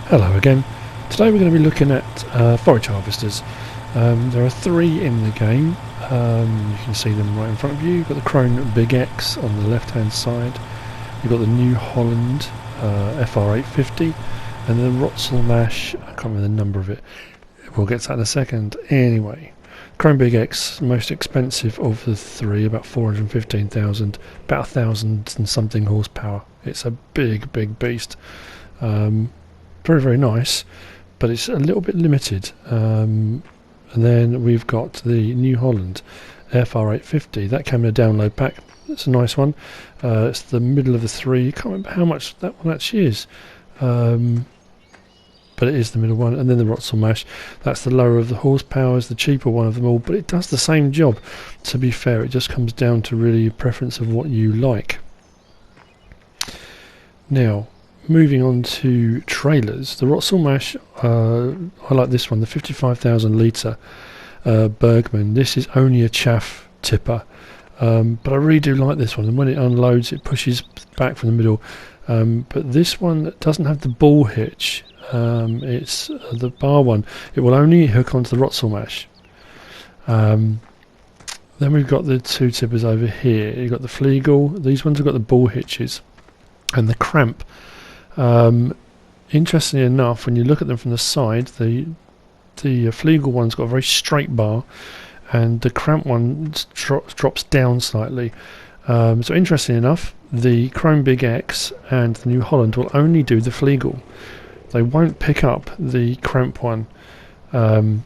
Hello again. Today we're going to be looking at forage harvesters. There are three in the game. You can see them right in front of you. You've got the Krone Big X on the left hand side. You've got the New Holland FR850 and the Rotzelmash, I can't remember the number of it. We'll get to that in a second. Anyway, Krone Big X, most expensive of the three, about 415,000, about 1,000 and something horsepower. It's a big beast. Very, very nice, but it's a little bit limited. And then we've got the New Holland FR850. That came in a download pack. It's a nice one. It's the middle of the three. I can't remember how much that one actually is, but it is the middle one. And then the Rotzelmash. That's the lower of the horsepower, is the cheaper one of them all, but it does the same job. To be fair, it just comes down to really a preference of what you like. Now, moving on to trailers, the Rotzelmash, I like this one, the 55,000 litre Bergman. This is only a chaff tipper, but I really do like this one, and when it unloads it pushes back from the middle, but this one doesn't have the ball hitch. It's the bar one. It will only hook onto the Rotzelmash. Then we've got the two tippers over here. You've got the Flegel. These ones have got the ball hitches and the cramp. Interestingly enough, when you look at them from the side, the Flegel one's got a very straight bar, and the cramp one drops down slightly. So interestingly enough, the Krone Big X and the New Holland will only do the Flegel. They won't pick up the cramp one. The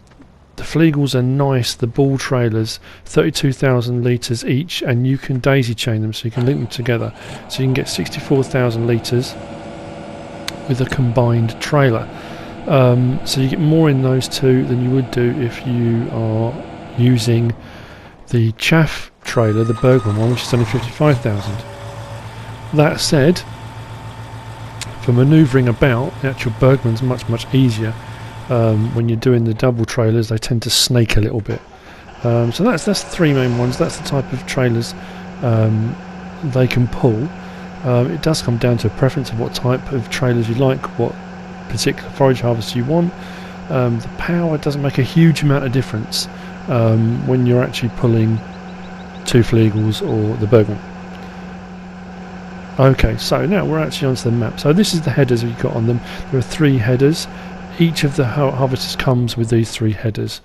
Flegels are nice, the ball trailers, 32,000 litres each, and you can daisy chain them, so you can link them together. So you can get 64,000 litres with a combined trailer. So you get more in those two than you would do if you are using the chaff trailer, the Bergman one, which is only 55,000. That said, for manoeuvring about, the actual Bergman's much easier. When you're doing the double trailers, they tend to snake a little bit. So that's the three main ones. That's the type of trailers they can pull. It does come down to a preference of what type of trailers you like, what particular forage harvester you want. The power doesn't make a huge amount of difference when you're actually pulling two Flegels or the Bergman. Okay, so now we're actually onto the map. So this is the headers we've got on them. There are three headers. Each of the harvesters comes with these three headers.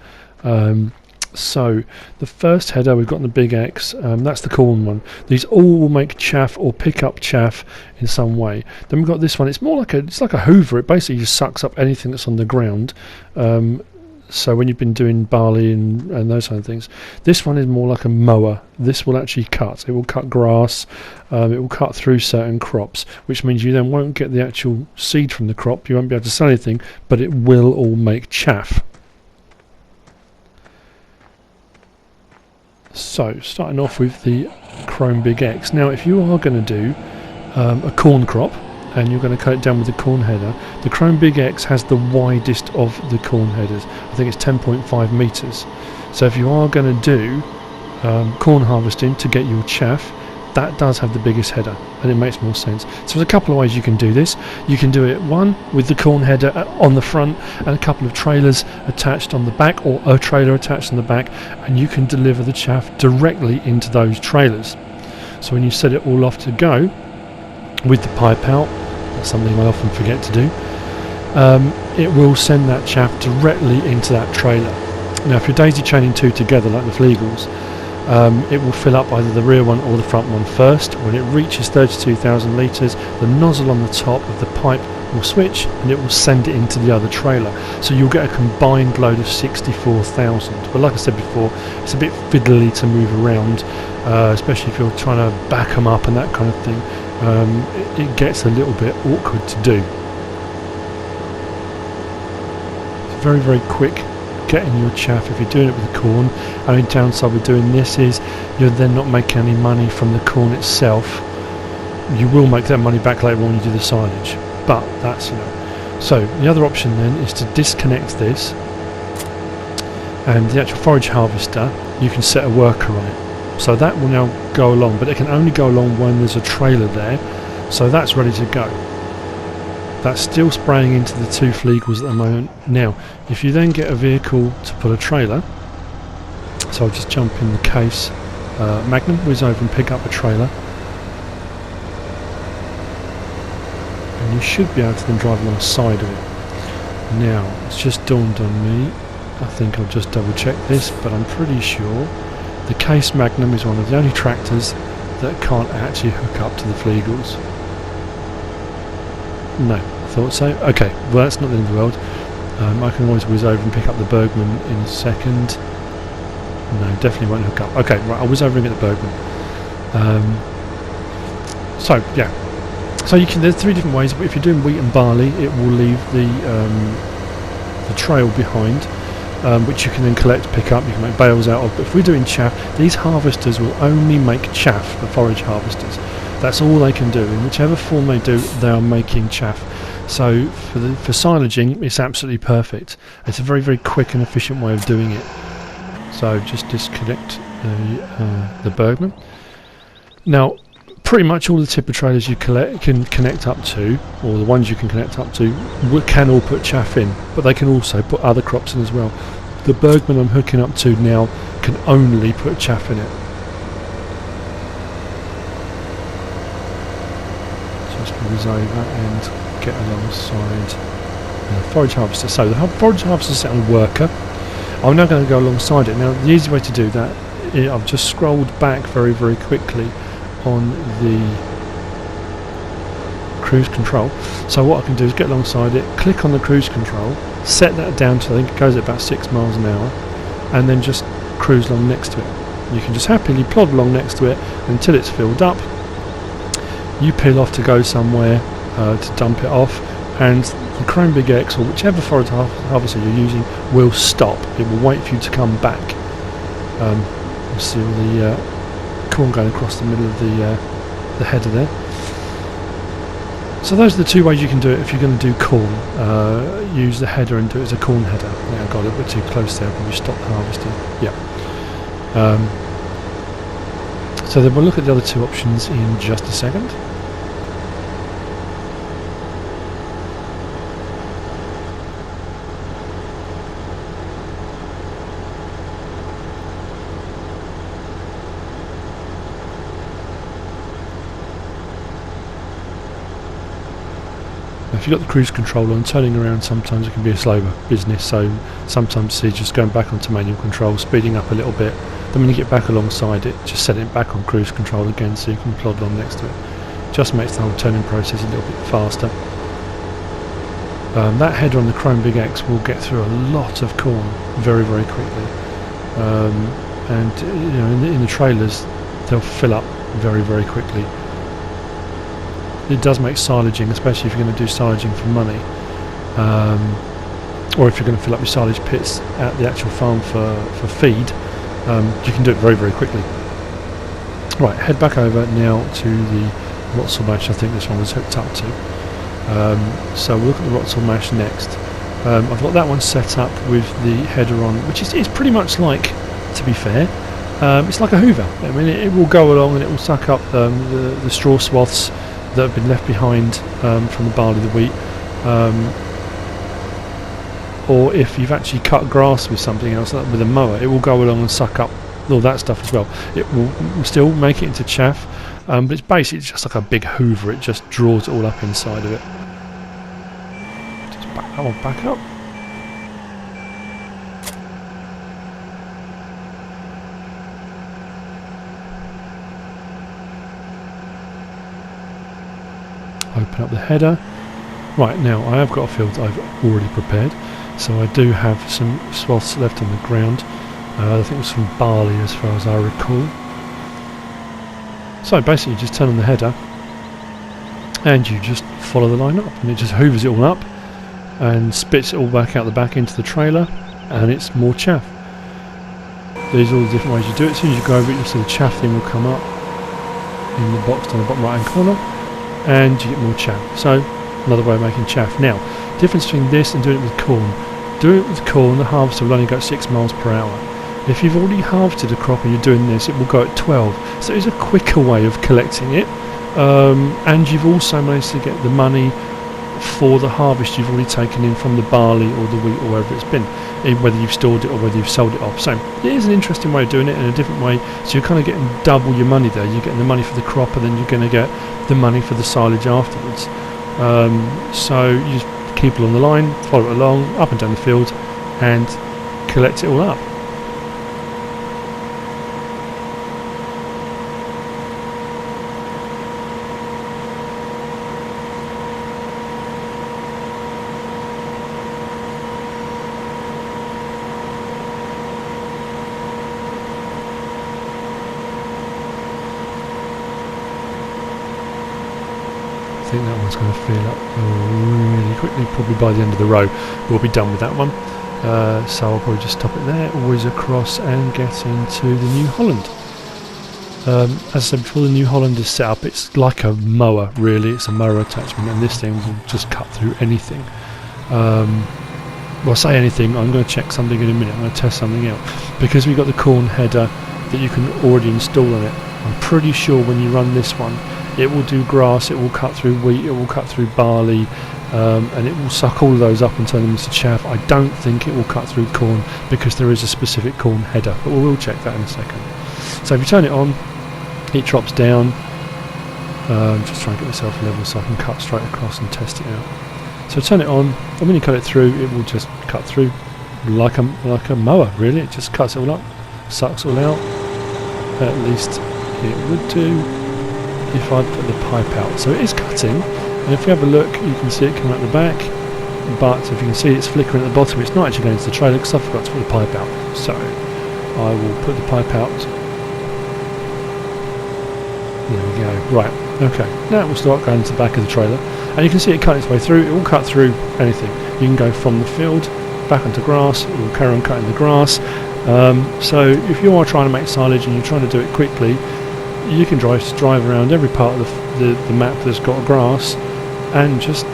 So the first header we've got in the Big X, that's the corn one. These all will make chaff or pick up chaff in some way. Then we've got this one. It's more like a hoover. It basically just sucks up anything that's on the ground. So when you've been doing barley and those kind of things, this one is more like a mower. This will actually cut. It will cut grass. It will cut through certain crops, which means you then won't get the actual seed from the crop. You won't be able to sell anything, but it will all make chaff. So, starting off with the Krone Big X. Now, if you are going to do a corn crop, and you're going to cut it down with the corn header, the Krone Big X has the widest of the corn headers. I think it's 10.5 metres. So if you are going to do corn harvesting to get your chaff, that does have the biggest header, and it makes more sense. So there's a couple of ways you can do this. You can do it, one, with the corn header on the front and a couple of trailers attached on the back, or a trailer attached on the back, and you can deliver the chaff directly into those trailers. So when you set it all off to go with the pipe out, that's something I often forget to do, it will send that chaff directly into that trailer. Now if you're daisy chaining two together like the Flegels, it will fill up either the rear one or the front one first. When it reaches 32,000 litres, the nozzle on the top of the pipe will switch and it will send it into the other trailer. So you'll get a combined load of 64,000. But like I said before, it's a bit fiddly to move around, especially if you're trying to back them up and that kind of thing. It gets a little bit awkward to do. It's very quick getting your chaff if you're doing it with the corn. Only downside with doing this is you're then not making any money from the corn itself. You will make that money back later on when you do the silage, but that's, you know. So the other option then is to disconnect this, and the actual forage harvester, you can set a worker on it. So that will now go along, but it can only go along when there's a trailer there, so that's ready to go. That's still spraying into the 2 Flegels at the moment. Now, if you then get a vehicle to pull a trailer, so I'll just jump in the case, Magnum, whiz over and pick up a trailer. And you should be able to then drive alongside of it. Now, it's just dawned on me, I think I'll just double check this, but I'm pretty sure the Case Magnum is one of the only tractors that can't actually hook up to the Flegels. No, I thought so. Okay, well that's not the end of the world. I can always whiz over and pick up the Bergman in a second. No, definitely won't hook up. Okay, right, I'll whiz over and get the Bergman. So, yeah. So you can, there's 3 different ways, but if you're doing wheat and barley, it will leave the trail behind, which you can then collect, pick up, you can make bales out of. But if we're doing chaff, these harvesters will only make chaff, the forage harvesters. That's all they can do. In whichever form they do, they are making chaff. So for silaging, it's absolutely perfect. It's a very, very quick and efficient way of doing it. So just disconnect the Bergman. Now, pretty much all the tipper trailers you can connect up to, or the ones you can connect up to, can all put chaff in, but they can also put other crops in as well. The Bergman I'm hooking up to now can only put chaff in it. Just whiz over and get alongside the forage harvester. So the forage harvester is set on worker. I'm now going to go alongside it. Now the easy way to do that, I've just scrolled back very, very quickly on the cruise control. So what I can do is get alongside it, click on the cruise control, set that down to, I think it goes at about 6 miles an hour, and then just cruise along next to it. You can just happily plod along next to it until it's filled up. You peel off to go somewhere to dump it off, and the Chrome Big X, or whichever forage harvester you're using, will stop. It will wait for you to come back. You see all the corn going across the middle of the header there. So those are the 2 ways you can do it if you're going to do corn. Use the header and do it as a corn header. Yeah, I got it a bit too close there, probably stop the harvesting. Yeah. So then we'll look at the other 2 options in just a second. If you've got the cruise control on, turning around sometimes it can be a slower business, so sometimes it's just going back onto manual control, speeding up a little bit, then when you get back alongside it, just set it back on cruise control again so you can plod along next to it. Just makes the whole turning process a little bit faster. That header on the Chrome Big X will get through a lot of corn very, very quickly, and you know, in the trailers they'll fill up very, very quickly. It does make silaging, especially if you're going to do silaging for money, or if you're going to fill up your silage pits at the actual farm for feed, you can do it very, very quickly. Right, head back over now to the Rotzel mash. I think this one was hooked up to. So we'll look at the Rotzel mash next. I've got that one set up with the header on, which is pretty much like, to be fair, it's like a hoover. I mean, it will go along and it will suck up the straw swaths that have been left behind from the barley, the wheat, or if you've actually cut grass with something else, like with a mower, it will go along and suck up all that stuff as well. It will still make it into chaff, but it's basically just like a big hoover. It just draws it all up inside of it. Just back that one back up. Open up the header. Right, now I have got a field I've already prepared, so I do have some swaths left on the ground. I think it was from barley as far as I recall. So basically you just turn on the header and you just follow the line up, and it just hoovers it all up and spits it all back out the back into the trailer, and it's more chaff. There's all the different ways you do it. As soon as you go over it, you'll see the chaff thing will come up in the box on the bottom right hand corner, and you get more chaff. So another way of making chaff. Now, difference between this and doing it with corn. Doing it with corn, the harvester will only go at 6 miles per hour. If you've already harvested a crop and you're doing this, it will go at 12. So it's a quicker way of collecting it, and you've also managed to get the money for the harvest you've already taken in from the barley or the wheat or wherever it's been, whether you've stored it or whether you've sold it off. So it is an interesting way of doing it, in a different way. So you're kind of getting double your money there. You're getting the money for the crop, and then you're going to get the money for the silage afterwards. So you just keep it on the line, follow it along, up and down the field, and collect it all up. I think that one's going to fill up really quickly. Probably by the end of the row we'll be done with that one. So I'll probably just stop it there, always across and get into the New Holland. As I said before, the New Holland is set up, it's like a mower really, it's a mower attachment, and this thing will just cut through anything. Well, say anything, I'm going to check something in a minute, I'm going to test something out. Because we've got the corn header that you can already install on it, I'm pretty sure when you run this one, it will do grass, it will cut through wheat, it will cut through barley, and it will suck all of those up and turn them into chaff. I don't think it will cut through corn because there is a specific corn header, but we will check that in a second. So if you turn it on, it drops down. Just try and get myself level so I can cut straight across and test it out. So turn it on, and when you cut it through, it will just cut through like a mower really. It just cuts it all up, sucks all out. At least it would do if I put the pipe out. So it is cutting, and if you have a look you can see it coming out the back, but if you can see it's flickering at the bottom, it's not actually going to the trailer because I forgot to put the pipe out. So I will put the pipe out. There we go. Right, okay, now it will start going to the back of the trailer, and you can see it cut its way through. It will cut through anything. You can go from the field back onto grass, it will carry on cutting the grass. So if you are trying to make silage and you're trying to do it quickly, you can drive around every part of the map that's got grass and just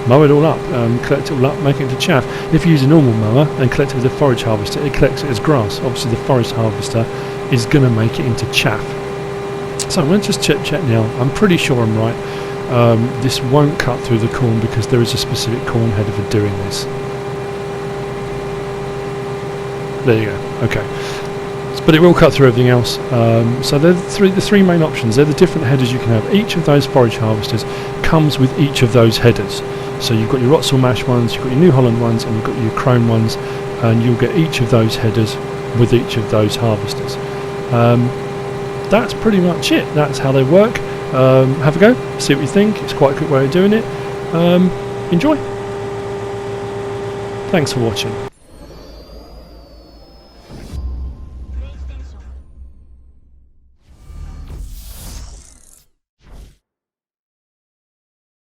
mow it all up, collect it all up, make it into chaff. If you use a normal mower and collect it with a forage harvester, it collects it as grass. Obviously the forage harvester is going to make it into chaff. So I'm going to just check now. I'm pretty sure I'm right. This won't cut through the corn because there is a specific corn header for doing this. There you go. Okay. But it will cut through everything else. So they're the three main options. They're the different headers you can have. Each of those forage harvesters comes with each of those headers. So you've got your Rotzel Mash ones, you've got your New Holland ones, and you've got your Chrome ones, and you'll get each of those headers with each of those harvesters. That's pretty much it. That's how they work. Have a go, see what you think. It's quite a quick way of doing it. Enjoy. Thanks for watching.